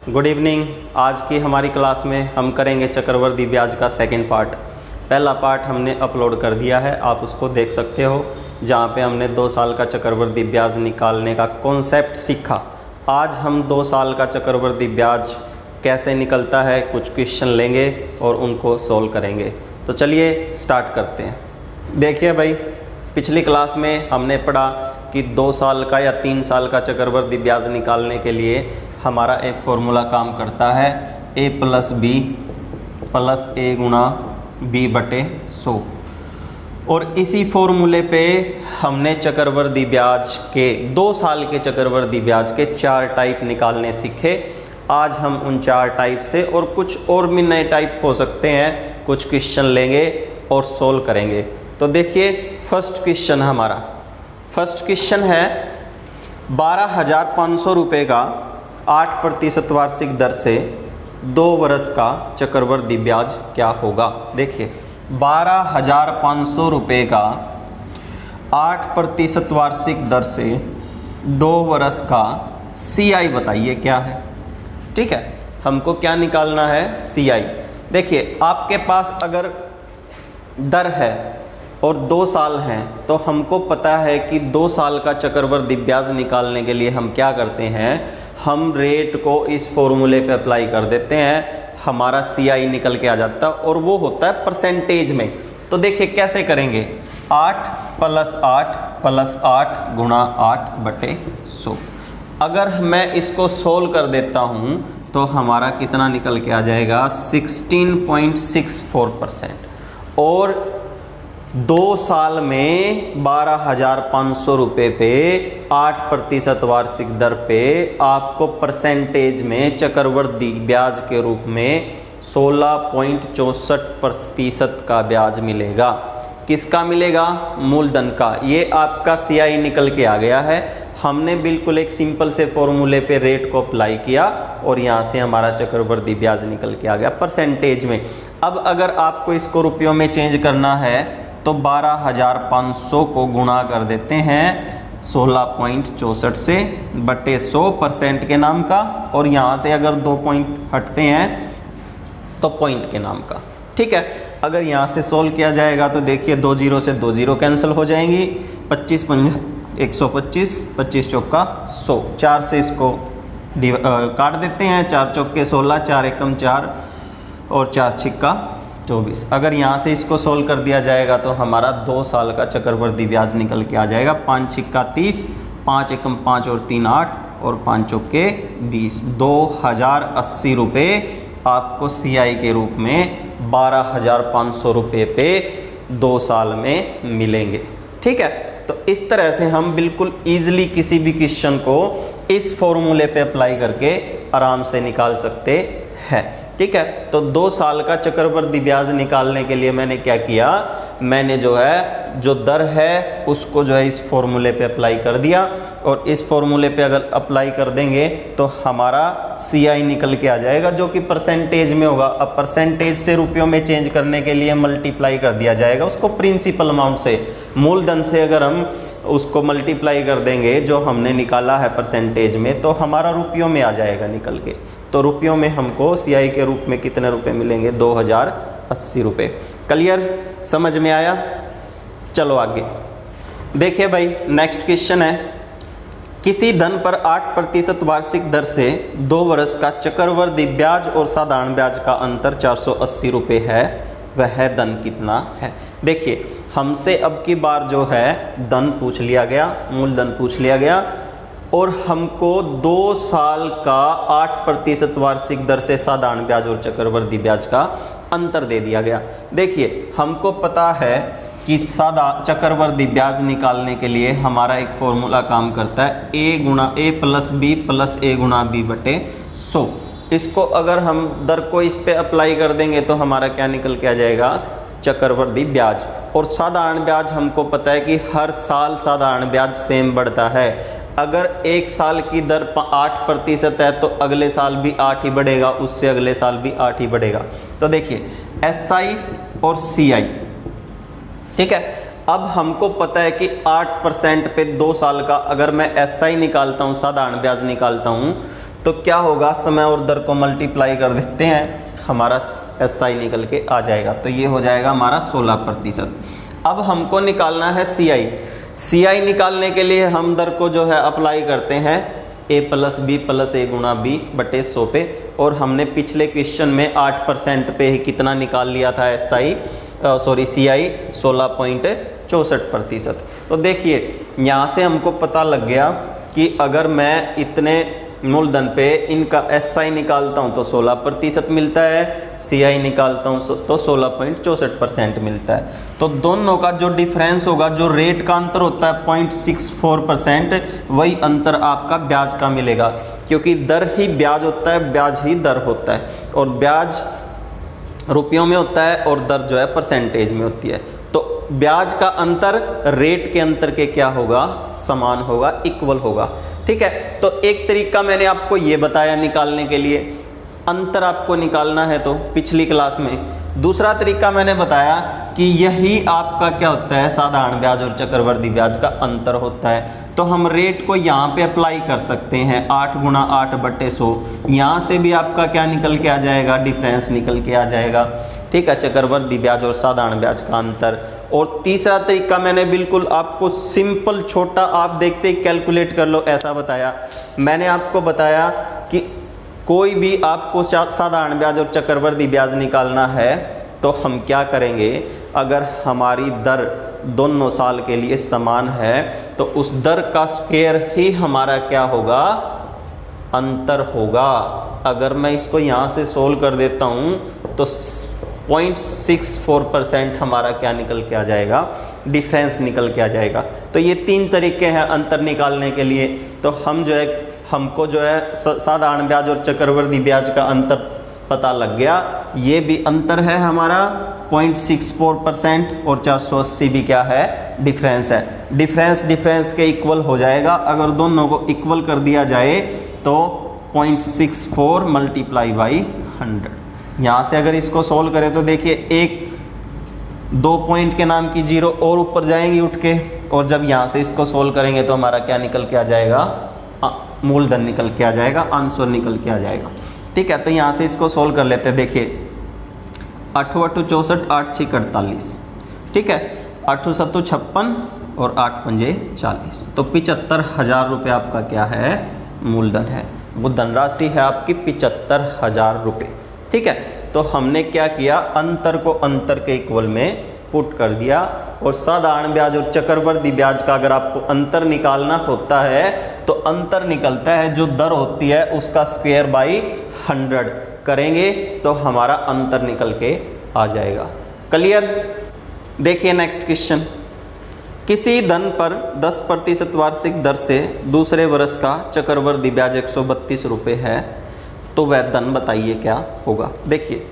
Good evening. आज की हमारी क्लास में हम करेंगे चक्रवर्ती ब्याज का सेकंड पार्ट। पहला पार्ट हमने अपलोड कर दिया है, आप उसको देख सकते हो, जहाँ पे हमने 2 साल का चक्रवर्ती ब्याज निकालने का कॉन्सेप्ट सीखा। आज हम 2 साल का चक्रवर्ती ब्याज कैसे निकलता है कुछ क्वेश्चन लेंगे और उनको सोल्व करेंगे। तो चलिए स्टार्ट करते हैं। देखिए भाई, पिछली क्लास में हमने पढ़ा कि 2 साल का या 3 साल का चक्रवर्ती ब्याज निकालने के लिए हमारा एक फॉर्मूला काम करता है, a प्लस बी प्लस ए गुणा बी बटे 100। और इसी फॉर्मूले पे हमने चक्रवर्ती ब्याज के 2 साल के चक्रवर्ती ब्याज के 4 टाइप निकालने सीखे। आज हम उन 4 टाइप से और कुछ और भी नए टाइप हो सकते हैं, कुछ क्वेश्चन लेंगे और सोल्व करेंगे। तो देखिए, फर्स्ट क्वेश्चन हमारा फर्स्ट क्वेश्चन है 12,500 रुपये का 8% वार्षिक दर से 2 वर्ष का चक्रवर्ती ब्याज क्या होगा। देखिए, 12,500 रुपये का 8% वार्षिक दर से 2 वर्ष का CI बताइए क्या है। ठीक है, हमको क्या निकालना है, CI। देखिए, आपके पास अगर दर है और 2 साल हैं तो हमको पता है कि 2 साल का चक्रवर्ती ब्याज निकालने के लिए हम क्या करते हैं, हम रेट को इस फॉर्मूले पे अप्लाई कर देते हैं, हमारा CI निकल के आ जाता है और वो होता है परसेंटेज में। तो देखिए कैसे करेंगे, 8 प्लस 8 प्लस 8 गुणा 8 बटे 100। अगर मैं इसको सोल्व कर देता हूँ तो हमारा कितना निकल के आ जाएगा, 16.64%। और 2 साल में 12,500 रुपये पे 8% वार्षिक दर पे आपको परसेंटेज में चक्रवर्ती ब्याज के रूप में 16.64% का ब्याज मिलेगा। किसका मिलेगा, मूलधन का। ये आपका CI निकल के आ गया है। हमने बिल्कुल एक सिंपल से फॉर्मूले पे रेट को अप्लाई किया और यहाँ से हमारा चक्रवर्ती ब्याज निकल के आ गया परसेंटेज में। अब अगर आपको इसको रुपयों में चेंज करना है तो 12,500 को गुणा कर देते हैं 16.64 से बटे 100% के नाम का, और यहाँ से अगर 2 पॉइंट हटते हैं तो पॉइंट के नाम का। ठीक है, अगर यहाँ से सोल्व किया जाएगा तो देखिए 2 0 से 2 0 कैंसिल हो जाएंगी, 25 पंजा 125, 25 चौका 100, 4 से इसको काट देते हैं, 4 चौके 16, 4 एकम 4 और 4 छिक्का 24। अगर यहाँ से इसको सोल्व कर दिया जाएगा तो हमारा 2 साल का चक्रवर्ती ब्याज निकल के आ जाएगा, 5 छिक्का 30, 5 एकम 5 और 3 8 और 5 चौके 20। 2,080 रुपये आपको CI के रूप में 12,500 रुपये पे 2 साल में मिलेंगे। ठीक है, तो इस तरह से हम बिल्कुल ईजिली किसी भी क्वेश्चन को इस फॉर्मूले पे अप्लाई करके आराम से निकाल सकते हैं। ठीक है, तो 2 साल का चक्रवर्ती ब्याज निकालने के लिए मैंने क्या किया, मैंने जो दर है उसको इस फॉर्मूले पे अप्लाई कर दिया, और इस फॉर्मूले पे अगर अप्लाई कर देंगे तो हमारा CI निकल के आ जाएगा, जो कि परसेंटेज में होगा। अब परसेंटेज से रुपयों में चेंज करने के लिए मल्टीप्लाई कर दिया जाएगा उसको प्रिंसिपल अमाउंट से। मूलधन से अगर हम उसको मल्टीप्लाई कर देंगे जो हमने निकाला है परसेंटेज में, तो हमारा रुपयों में आ जाएगा निकल के। तो रुपयों में हमको CI के रूप में कितने रुपए मिलेंगे, 2,080 रुपये। क्लियर, समझ में आया। चलो आगे देखिए भाई, नेक्स्ट क्वेश्चन है, किसी धन पर 8% वार्षिक दर से 2 वर्ष का चक्रवर्ती ब्याज और साधारण ब्याज का अंतर 480 रुपये है, वह धन कितना है। देखिए, हमसे अब की बार धन पूछ लिया गया, मूलधन पूछ लिया गया, और हमको 2 साल का 8% वार्षिक दर से साधारण ब्याज और चक्रवर्ती ब्याज का अंतर दे दिया गया। देखिए, हमको पता है कि चक्रवर्ती ब्याज निकालने के लिए हमारा एक फॉर्मूला काम करता है, A plus B plus A गुणा B बटे 100। इसको अगर हम दर को इस पे अप्लाई कर देंगे तो हमारा क्या निकल के आ जाएगा, चक्रवर्ती ब्याज। और साधारण ब्याज हमको पता है कि हर साल साधारण ब्याज सेम बढ़ता है। अगर 1 साल की दर 8% है तो अगले साल भी 8 ही बढ़ेगा, उससे अगले साल भी 8 ही बढ़ेगा। तो देखिए, SI और CI। ठीक है, अब हमको पता है कि 8% पे 2 साल का अगर मैं SI निकालता हूँ, साधारण ब्याज निकालता हूँ, तो क्या होगा, समय और दर को मल्टीप्लाई कर देते हैं, हमारा SI निकल के आ जाएगा। तो ये हो जाएगा हमारा 16%। अब हमको निकालना है CI निकालने के लिए हम दर को जो है अप्लाई करते हैं A + B + A × B / 100 पे, और हमने पिछले क्वेश्चन में 8% पे ही कितना निकाल लिया था CI 16.64%। तो देखिए यहाँ से हमको पता लग गया कि अगर मैं इतने मूलधन पे इनका SI निकालता हूँ तो 16% मिलता है, CI निकालता हूँ तो 16.64% मिलता है। तो दोनों का जो डिफरेंस होगा, जो रेट का अंतर होता है 0.64%, वही अंतर आपका ब्याज का मिलेगा, क्योंकि दर ही ब्याज होता है, ब्याज ही दर होता है, और ब्याज रुपयों में होता है और दर जो है परसेंटेज में होती है। तो ब्याज का अंतर रेट के अंतर के क्या होगा, समान होगा, इक्वल होगा। ठीक है, तो एक तरीका मैंने आपको ये बताया निकालने के लिए, अंतर आपको निकालना है तो पिछली क्लास में। दूसरा तरीका मैंने बताया कि यही आपका क्या होता है, साधारण ब्याज और चक्रवर्ती ब्याज का अंतर होता है। तो हम रेट को यहाँ पे अप्लाई कर सकते हैं, 8 × 8/100। यहाँ से भी आपका क्या निकल के आ जाएगा, डिफरेंस निकल के आ जाएगा। ठीक है, चक्रवर्ती ब्याज और साधारण ब्याज का अंतर। और तीसरा तरीका मैंने बिल्कुल आपको सिंपल छोटा, आप देखते ही कैलकुलेट कर लो, ऐसा बताया। मैंने आपको बताया कि कोई भी आपको साधारण ब्याज और चक्रवर्ती ब्याज निकालना है तो हम क्या करेंगे, अगर हमारी दर दोनों साल के लिए समान है तो उस दर का स्क्वायर ही हमारा क्या होगा, अंतर होगा। अगर मैं इसको यहाँ से सोल्व कर देता हूँ तो 0.64% हमारा क्या निकल के आ जाएगा, डिफरेंस निकल के आ जाएगा। तो ये 3 तरीके हैं अंतर निकालने के लिए। तो हम जो है, हमको जो है साधारण ब्याज और चक्रवर्ती ब्याज का अंतर पता लग गया। ये भी अंतर है हमारा 0.64% और 480 भी क्या है, डिफरेंस है। डिफरेंस के इक्वल हो जाएगा। अगर दोनों को इक्वल कर दिया जाए तो 0.64 × 100। यहाँ से अगर इसको सोल्व करें तो देखिए, 1-2 पॉइंट के नाम की 0 और ऊपर जाएंगी उठ के, और जब यहाँ से इसको सोल्व करेंगे तो हमारा क्या निकल के आ जाएगा, मूलधन निकल के आ जाएगा, आंसर निकल के आ जाएगा। ठीक है, तो यहाँ से इसको सोल्व कर लेते हैं। देखिए 8 × 8 = 64, 8 × 6 = 48। ठीक है, 8 × 7 = 56 और 8 × 5 = 40। तो 75,000 रुपये आपका क्या है, मूलधन है। वो धनराशि है आपकी 75,000 रुपये। ठीक है, तो हमने क्या किया, अंतर को अंतर के इक्वल में पुट कर दिया। और साधारण ब्याज और चक्रवर्ती ब्याज का अगर आपको अंतर निकालना होता है तो अंतर निकलता है, जो दर होती है उसका स्क्वायर बाई 100 करेंगे तो हमारा अंतर निकल के आ जाएगा। क्लियर। देखिए नेक्स्ट क्वेश्चन, किसी धन पर 10% वार्षिक दर से दूसरे वर्ष का चक्रवर्ती ब्याज 132 रुपये है, तो वह धन बताइए क्या होगा। देखिए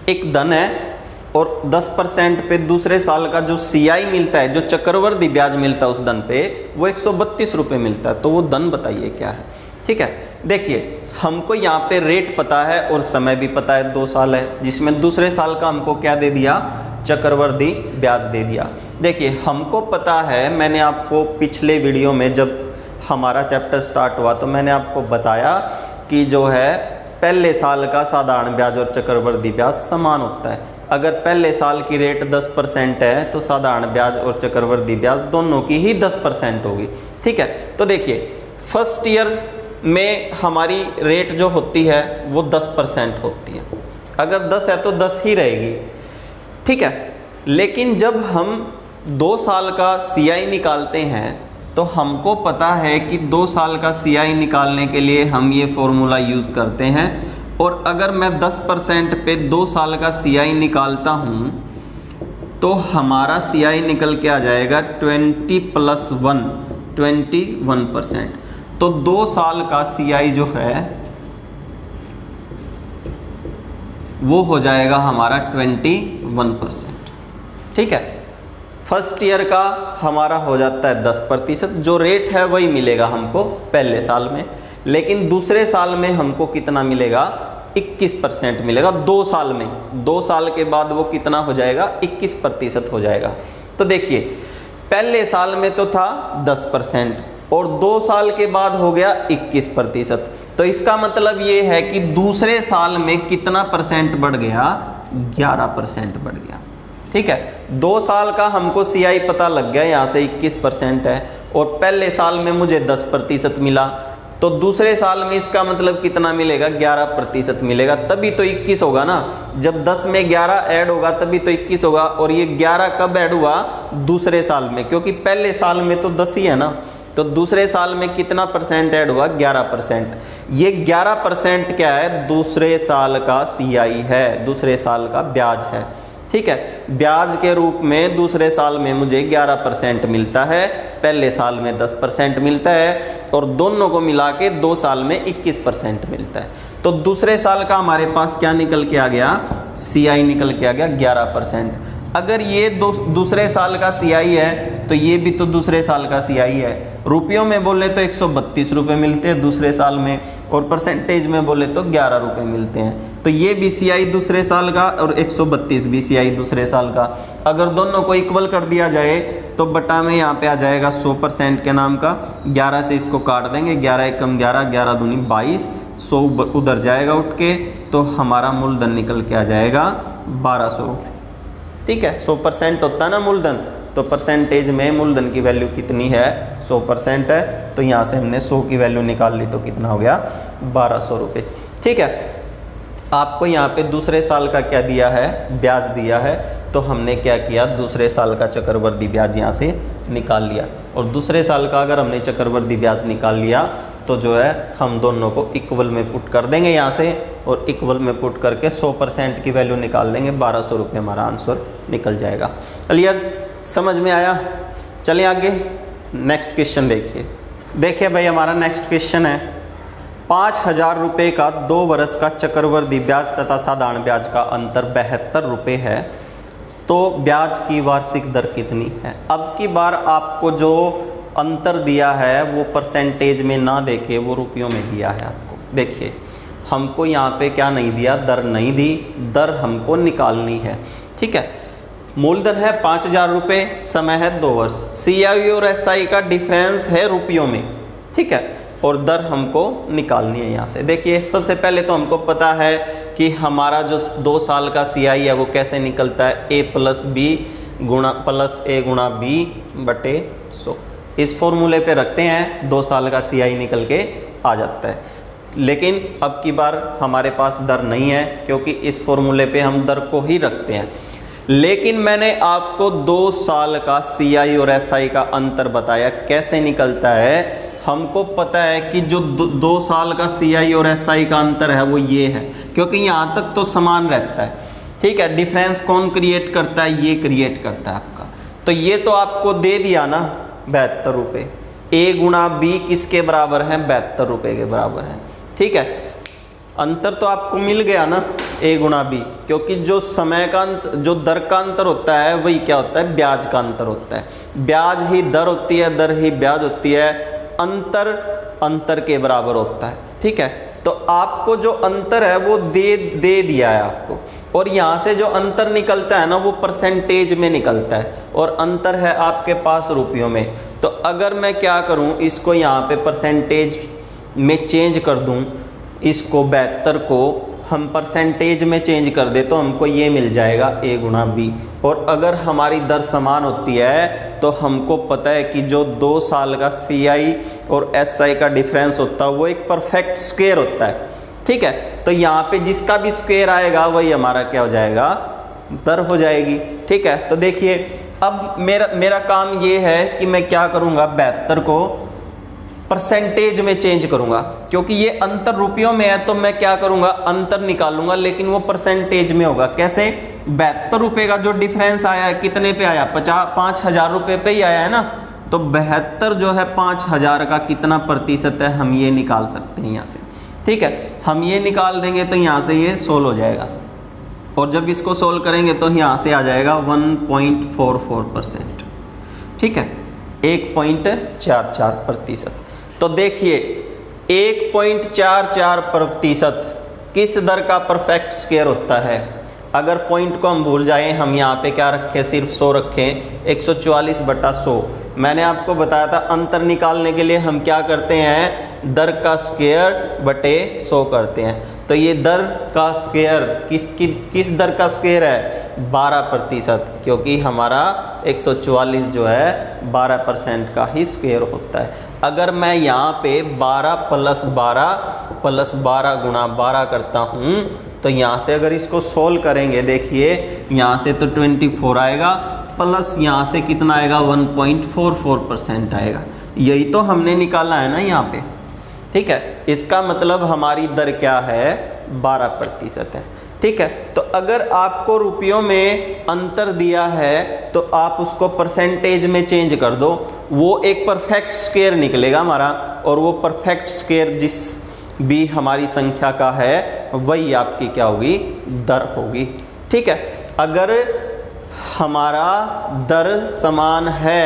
एक धन है और 10% पे दूसरे साल का जो CI मिलता है, जो चक्रवर्ती ब्याज मिलता है उस धन पे, वो 132 रुपये मिलता है। तो वो धन बताइए क्या है। ठीक है, देखिए हमको यहाँ पे रेट पता है और समय भी पता है, 2 साल है, जिसमें दूसरे साल का हमको क्या दे दिया, चक्रवर्ती ब्याज दे दिया। देखिए हमको पता है, मैंने आपको पिछले वीडियो में जब हमारा चैप्टर स्टार्ट हुआ तो मैंने आपको बताया कि जो है पहले साल का साधारण ब्याज और चक्रवर्ती ब्याज समान होता है। अगर पहले साल की रेट 10% है तो साधारण ब्याज और चक्रवर्ती ब्याज दोनों की ही 10% होगी। ठीक है, तो देखिए फर्स्ट ईयर में हमारी रेट जो होती है वो 10% होती है। अगर 10 है तो 10 ही रहेगी। ठीक है, लेकिन जब हम 2 साल का CI निकालते हैं तो हमको पता है कि 2 साल का CI निकालने के लिए हम ये फॉर्मूला यूज़ करते हैं। और अगर मैं 10% पे 2 साल का CI निकालता हूँ तो हमारा CI निकल के आ जाएगा 20 + 1 21%। तो 2 साल का CI जो है वो हो जाएगा हमारा 21%। ठीक है, फर्स्ट ईयर का हमारा हो जाता है 10%, जो रेट है वही मिलेगा हमको पहले साल में, लेकिन दूसरे साल में हमको कितना मिलेगा, 21% मिलेगा 2 साल में। 2 साल के बाद वो कितना हो जाएगा, 21% हो जाएगा। तो देखिए पहले साल में तो था 10% और 2 साल के बाद हो गया 21%। तो इसका मतलब ये है कि दूसरे साल में कितना परसेंट बढ़ गया, 11% बढ़ गया। ठीक है, 2 साल का हमको CI पता लग गया, यहाँ से 21% है, और पहले साल में मुझे 10% मिला, तो दूसरे साल में इसका मतलब कितना मिलेगा, 11% मिलेगा, तभी तो 21 होगा ना। जब 10 में 11 ऐड होगा तभी तो 21 होगा। और ये 11 कब ऐड हुआ, दूसरे साल में, क्योंकि पहले साल में तो 10 ही है ना, तो दूसरे साल में कितना परसेंट ऐड हुआ, 11%। ये 11% क्या है, दूसरे साल का CI है, दूसरे साल का ब्याज है। ठीक है, ब्याज के रूप में दूसरे साल में मुझे 11% मिलता है, पहले साल में 10% मिलता है, और दोनों को मिला के 2 साल में 21% मिलता है। तो दूसरे साल का हमारे पास क्या निकल के आ गया, CI निकल के आ गया 11%। अगर ये दूसरे साल का CI है तो ये भी तो दूसरे साल का CI है। रुपयों में बोले तो 132 रुपये मिलते हैं दूसरे साल में, और परसेंटेज में बोले तो 11 रुपये मिलते हैं। तो ये भी CI दूसरे साल का और 132 भी CI दूसरे साल का। अगर दोनों को इक्वल कर दिया जाए तो बटा में यहाँ पे आ जाएगा 100% के नाम का, 11 से इसको काट देंगे, 11 एकम 11, 11 दूनी 22, 100 उधर जाएगा उठ के, तो हमारा मूलधन निकल के आ जाएगा 1200 रुपये। ठीक है, 100% होता है ना मूलधन, तो परसेंटेज में मूलधन की वैल्यू कितनी है, 100% है, तो यहाँ से हमने 100 की वैल्यू निकाल ली, तो कितना हो गया, 1200 रुपये। ठीक है, आपको यहाँ पे दूसरे साल का क्या दिया है, ब्याज दिया है, तो हमने क्या किया, दूसरे साल का चक्रवृद्धि ब्याज यहाँ से निकाल लिया। और दूसरे साल का अगर हमने चक्रवृद्धि ब्याज निकाल लिया तो जो है हम दोनों को इक्वल में पुट कर देंगे यहाँ से, और इक्वल में पुट करके 100% की वैल्यू निकाल लेंगे, 1200 रुपये हमारा आंसर निकल जाएगा। क्लियर, समझ में आया। चलिए आगे नेक्स्ट क्वेश्चन देखिए भाई, हमारा नेक्स्ट क्वेश्चन है 5000 रुपये का 2 वर्ष का चक्रवृद्धि ब्याज तथा साधारण ब्याज का अंतर 72 रुपये है, तो ब्याज की वार्षिक दर कितनी है। अब की बार आपको जो अंतर दिया है वो परसेंटेज में ना देके वो रुपयों में दिया है आपको। देखिए, हमको यहाँ पे क्या नहीं दिया, दर नहीं दी, दर हमको निकालनी है। ठीक है, मूलधन है 5000 रुपये, समय है 2 वर्ष, CI और SI का डिफरेंस है रुपयों में। ठीक है, और दर हमको निकालनी है यहाँ से। देखिए, सबसे पहले तो हमको पता है कि हमारा जो 2 साल का CI है वो कैसे निकलता है, A + B + A × B बटे 100। इस फॉर्मूले पे रखते हैं, 2 साल का CI निकल के आ जाता है। लेकिन अब की बार हमारे पास दर नहीं है, क्योंकि इस फॉर्मूले पे हम दर को ही रखते हैं। लेकिन मैंने आपको 2 साल का CI और SI का अंतर बताया कैसे निकलता है। हमको पता है कि जो 2 साल का CI और SI का अंतर है वो ये है, क्योंकि यहाँ तक तो समान रहता है। ठीक है, डिफरेंस कौन क्रिएट करता है, ये क्रिएट करता है आपका। तो ये तो आपको दे दिया ना 72 रुपये, A × B किसके बराबर है, 72 रुपये के बराबर है। ठीक है, अंतर तो आपको मिल गया ना A × B, क्योंकि जो समय का जो दर का अंतर होता है वही क्या होता है, ब्याज का अंतर होता है। ब्याज ही दर होती है, दर ही ब्याज होती है, अंतर अंतर के बराबर होता है। ठीक है, तो आपको जो अंतर है वो दे दिया है आपको, और यहाँ से जो अंतर निकलता है ना वो परसेंटेज में निकलता है, और अंतर है आपके पास रुपयों में। तो अगर मैं क्या करूँ, इसको यहाँ पे परसेंटेज में चेंज कर दूँ, इसको 72 को हम परसेंटेज में चेंज कर दे तो हमको ये मिल जाएगा A × B। और अगर हमारी दर समान होती है तो हमको पता है कि जो 2 साल का CI और SI का डिफरेंस होता है वो एक परफेक्ट स्क्वायर होता है। ठीक है, तो यहाँ पे जिसका भी स्क्वायर आएगा वही हमारा क्या हो जाएगा, दर हो जाएगी। ठीक है, तो देखिए अब मेरा काम ये है कि मैं क्या करूँगा, 72 को परसेंटेज में चेंज करूंगा, क्योंकि ये अंतर रुपयों में है तो मैं क्या करूंगा, अंतर निकालूंगा, लेकिन वो परसेंटेज में होगा। कैसे, 72 रुपये का जो डिफरेंस आया है कितने पे आया, 5000 रुपये पे ही आया है ना, तो 72 जो है 5000 का कितना प्रतिशत है हम ये निकाल सकते हैं यहाँ से। ठीक है, हम ये निकाल देंगे तो यहाँ से ये सोल्व हो जाएगा, और जब इसको सोल्व करेंगे तो यहाँ से आ जाएगा 1.44%। ठीक है, 1.44%। तो देखिए 1.44% किस दर का परफेक्ट स्क्वायर होता है। अगर पॉइंट को हम भूल जाएं, हम यहाँ पे क्या रखें, सिर्फ 100 रखें, 144/100। मैंने आपको बताया था अंतर निकालने के लिए हम क्या करते हैं, दर का स्क्वायर बटे 100 करते हैं। तो ये दर का स्क्वायर किस दर का स्क्वायर है? 12%, क्योंकि हमारा 144 जो है 12% का ही स्क्वायर होता है। अगर मैं यहाँ पे 12 + 12 गुणा 12 करता हूँ तो यहाँ से अगर इसको सोल्व करेंगे, देखिए यहाँ से तो 24 आएगा, प्लस यहाँ से कितना आएगा? 1.44% आएगा। यही तो हमने निकाला है ना यहाँ पे, ठीक है। इसका मतलब हमारी दर क्या है? 12% है, ठीक है। तो अगर आपको रुपयों में अंतर दिया है तो आप उसको परसेंटेज में चेंज कर दो, वो एक परफेक्ट स्क्वायर निकलेगा हमारा, और वो परफेक्ट स्क्वायर जिस भी हमारी संख्या का है वही आपकी क्या होगी? दर होगी, ठीक है। अगर हमारा दर समान है,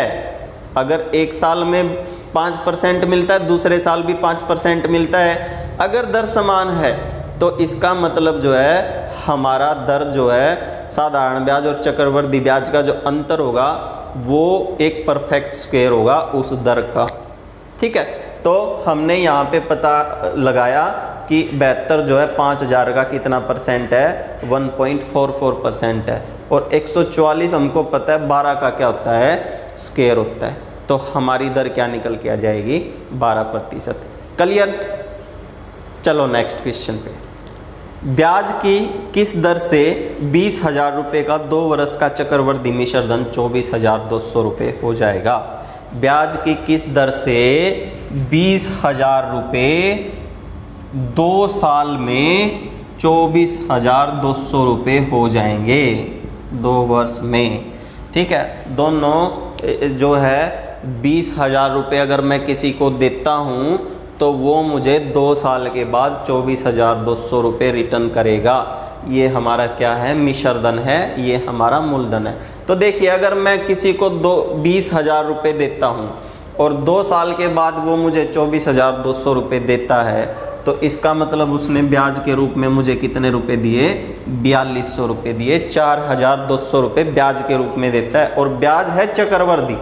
अगर एक साल में 5% मिलता है, दूसरे साल भी 5% मिलता है, अगर दर समान है तो इसका मतलब जो है हमारा दर जो है साधारण ब्याज और चक्रवृद्धि ब्याज का जो अंतर होगा वो एक परफेक्ट स्क्वायर होगा उस दर का, ठीक है। तो हमने यहाँ पे पता लगाया कि 72 जो है 5000 का कितना परसेंट है? 1.44% है, और 144 हमको पता है 12 का क्या होता है? स्क्वायर होता है। तो हमारी दर क्या निकल के आ जाएगी? 12%। क्लियर? चलो नेक्स्ट क्वेश्चन पे। ब्याज की किस दर से 20,000 रुपये का 2 वर्ष का चक्रवृद्धि मिश्र धन 24,200 रुपये हो जाएगा? ब्याज की किस दर से 20,000 रुपये 2 साल में 24,200 रुपये हो जाएंगे 2 वर्ष में, ठीक है। दोनों जो है 20,000 रुपये अगर मैं किसी को देता हूँ तो वो मुझे 2 साल के बाद 24,200 रुपये रिटर्न करेगा। ये हमारा क्या है? मिश्र धन है, ये हमारा मूलधन है। तो देखिए अगर मैं किसी को 20,000 रुपये देता हूँ और 2 साल के बाद वो मुझे 24,200 रुपये देता है, तो इसका मतलब उसने ब्याज के रूप में मुझे कितने रुपए दिए? 4200 रुपये दिए। 4,200 रुपये ब्याज के रूप में देता है, और ब्याज है चक्रवृद्धि,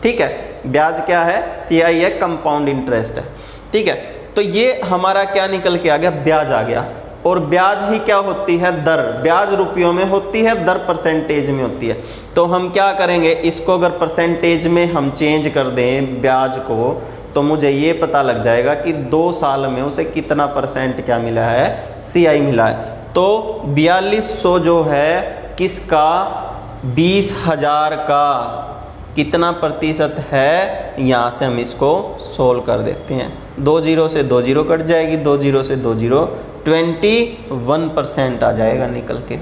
ठीक है। ब्याज क्या है? CI है, कंपाउंड इंटरेस्ट है, ठीक है। तो ये हमारा क्या निकल के आ गया? ब्याज आ गया। और ब्याज ही क्या होती है? दर। ब्याज रुपयों में होती है, दर परसेंटेज में होती है। तो हम क्या करेंगे? इसको अगर परसेंटेज में हम चेंज कर दें ब्याज को, तो मुझे ये पता लग जाएगा कि 2 साल में उसे कितना परसेंट क्या मिला है? CI मिला है। तो 4200 जो है किसका? 20,000 का कितना प्रतिशत है? यहाँ से हम इसको सोल्व कर देते हैं। 2 0 से 2 0 कट जाएगी, 2 0 से 2 0, 21% आ जाएगा निकल के।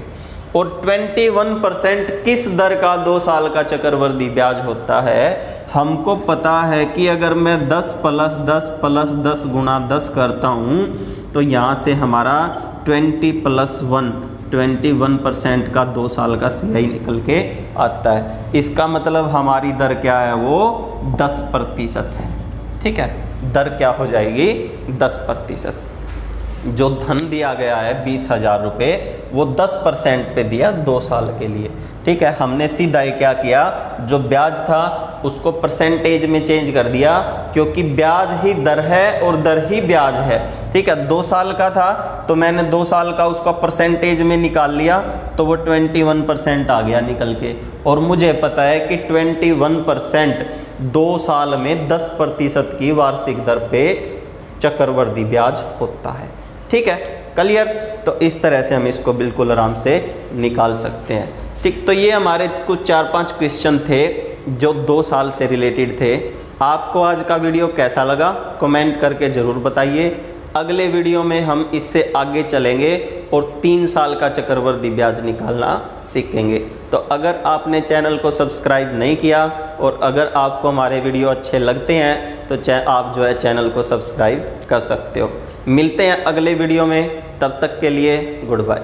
और 21% किस दर का 2 साल का चक्रवृद्धि ब्याज होता है? हमको पता है कि अगर मैं 10 + 10 + 10 गुणा 10 करता हूँ तो यहाँ से हमारा 20 + 1 21% का 2 साल का CI निकल के आता है। इसका मतलब हमारी दर क्या है? वो 10% है, ठीक है। दर क्या हो जाएगी? 10%। जो धन दिया गया है 20,000 रुपये, वो 10% पे दिया 2 साल के लिए, ठीक है। हमने सीधा ही क्या किया? जो ब्याज था उसको परसेंटेज में चेंज कर दिया, क्योंकि ब्याज ही दर है और दर ही ब्याज है, ठीक है। 2 साल का था तो मैंने 2 साल का उसका परसेंटेज में निकाल लिया, तो वो 21% आ गया निकल के। और मुझे पता है कि 21% 2 साल में 10% की वार्षिक दर पे चक्रवृद्धि ब्याज होता है, ठीक है। क्लियर? तो इस तरह से हम इसको बिल्कुल आराम से निकाल सकते हैं, ठीक। तो ये हमारे कुछ 4-5 क्वेश्चन थे जो 2 साल से रिलेटेड थे। आपको आज का वीडियो कैसा लगा कमेंट करके ज़रूर बताइए। अगले वीडियो में हम इससे आगे चलेंगे और 3 साल का चक्रवृद्धि ब्याज निकालना सीखेंगे। तो अगर आपने चैनल को सब्सक्राइब नहीं किया और अगर आपको हमारे वीडियो अच्छे लगते हैं तो आप जो है चैनल को सब्सक्राइब कर सकते हो। मिलते हैं अगले वीडियो में, तब तक के लिए गुड बाय।